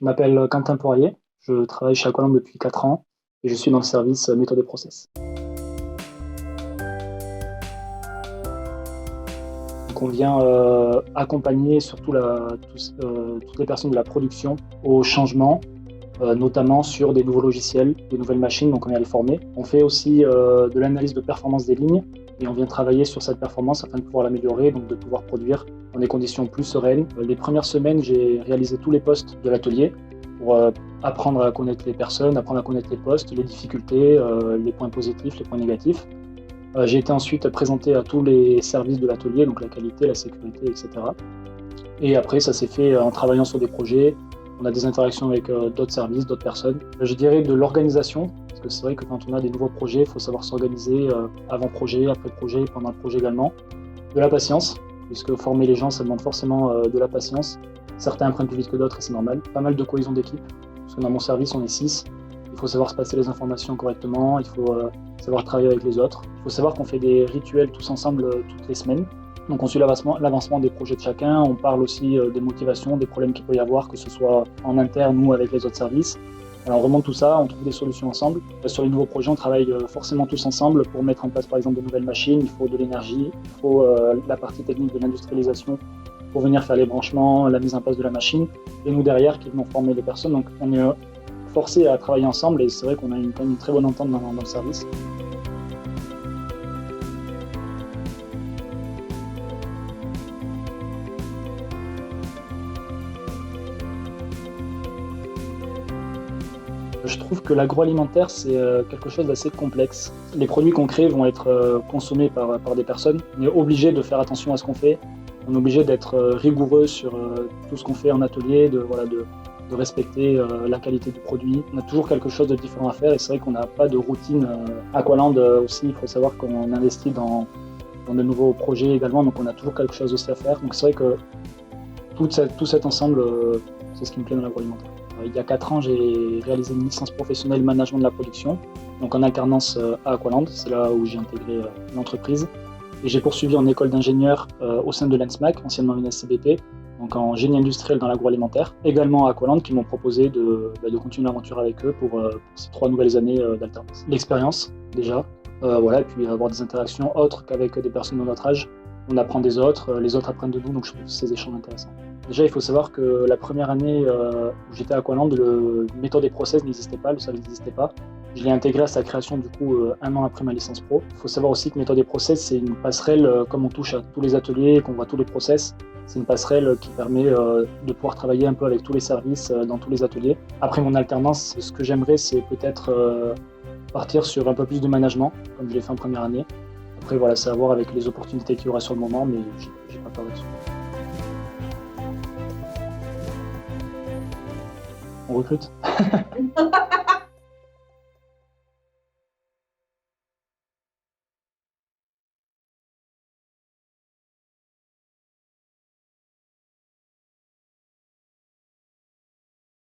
Je m'appelle Quentin Poirier, je travaille chez Aqualand depuis 4 ans et je suis dans le service méthode et process. Donc on vient accompagner surtout toutes les personnes de la production au changement, notamment sur des nouveaux logiciels, des nouvelles machines, donc on vient les former. On fait aussi de l'analyse de performance des lignes et on vient travailler sur cette performance afin de pouvoir l'améliorer, donc de pouvoir produire dans des conditions plus sereines. Les premières semaines, j'ai réalisé tous les postes de l'atelier pour apprendre à connaître les personnes, apprendre à connaître les postes, les difficultés, les points positifs, les points négatifs. J'ai été ensuite présenté à tous les services de l'atelier, donc la qualité, la sécurité, etc. Et après, ça s'est fait en travaillant sur des projets. On a des interactions avec d'autres services, d'autres personnes. Je dirais de l'organisation, parce que c'est vrai que quand on a des nouveaux projets, il faut savoir s'organiser avant projet, après projet, pendant le projet également. De la patience, puisque former les gens, ça demande forcément de la patience. Certains apprennent plus vite que d'autres et c'est normal. Pas mal de cohésion d'équipe, parce que dans mon service, on est 6. Il faut savoir se passer les informations correctement, il faut savoir travailler avec les autres. Il faut savoir qu'on fait des rituels tous ensemble toutes les semaines. Donc on suit l'avancement des projets de chacun, on parle aussi des motivations, des problèmes qu'il peut y avoir, que ce soit en interne ou avec les autres services. Alors on remonte tout ça, on trouve des solutions ensemble. Sur les nouveaux projets, on travaille forcément tous ensemble pour mettre en place par exemple de nouvelles machines, il faut de l'énergie, il faut la partie technique de l'industrialisation pour venir faire les branchements, la mise en place de la machine, et nous derrière qui venons former les personnes. Donc on est forcé à travailler ensemble et c'est vrai qu'on a quand même une très bonne entente dans le service. Je trouve que l'agroalimentaire, c'est quelque chose d'assez complexe. Les produits qu'on crée vont être consommés par des personnes. On est obligé de faire attention à ce qu'on fait. On est obligé d'être rigoureux sur tout ce qu'on fait en atelier, de respecter la qualité du produit. On a toujours quelque chose de différent à faire et c'est vrai qu'on n'a pas de routine. Aqualand aussi, il faut savoir qu'on investit dans de nouveaux projets également, donc on a toujours quelque chose aussi à faire. Donc c'est vrai que tout cet ensemble, c'est ce qui me plaît dans l'agroalimentaire. Il y a 4 ans, j'ai réalisé une licence professionnelle management de la production, donc en alternance à Aqualand, c'est là où j'ai intégré l'entreprise. Et j'ai poursuivi en école d'ingénieur au sein de l'ENSMAC, anciennement une SCBP, donc en génie industriel dans l'agroalimentaire, également à Aqualand, qui m'ont proposé de continuer l'aventure avec eux pour ces 3 nouvelles années d'alternance. L'expérience, déjà, et puis avoir des interactions autres qu'avec des personnes de notre âge. On apprend des autres, les autres apprennent de nous, donc je trouve ces échanges intéressants. Déjà, il faut savoir que la première année où j'étais à Aqualand, le méthode et process n'existait pas, le service n'existait pas. Je l'ai intégré à sa création du coup 1 an après ma licence pro. Il faut savoir aussi que méthode et process, c'est une passerelle, comme on touche à tous les ateliers, qu'on voit tous les process, c'est une passerelle qui permet de pouvoir travailler un peu avec tous les services dans tous les ateliers. Après mon alternance, ce que j'aimerais, c'est peut-être partir sur un peu plus de management, comme je l'ai fait en première année. Après, voilà, c'est à voir avec les opportunités qu'il y aura sur le moment, mais j'ai pas peur là-dessus. On recrute.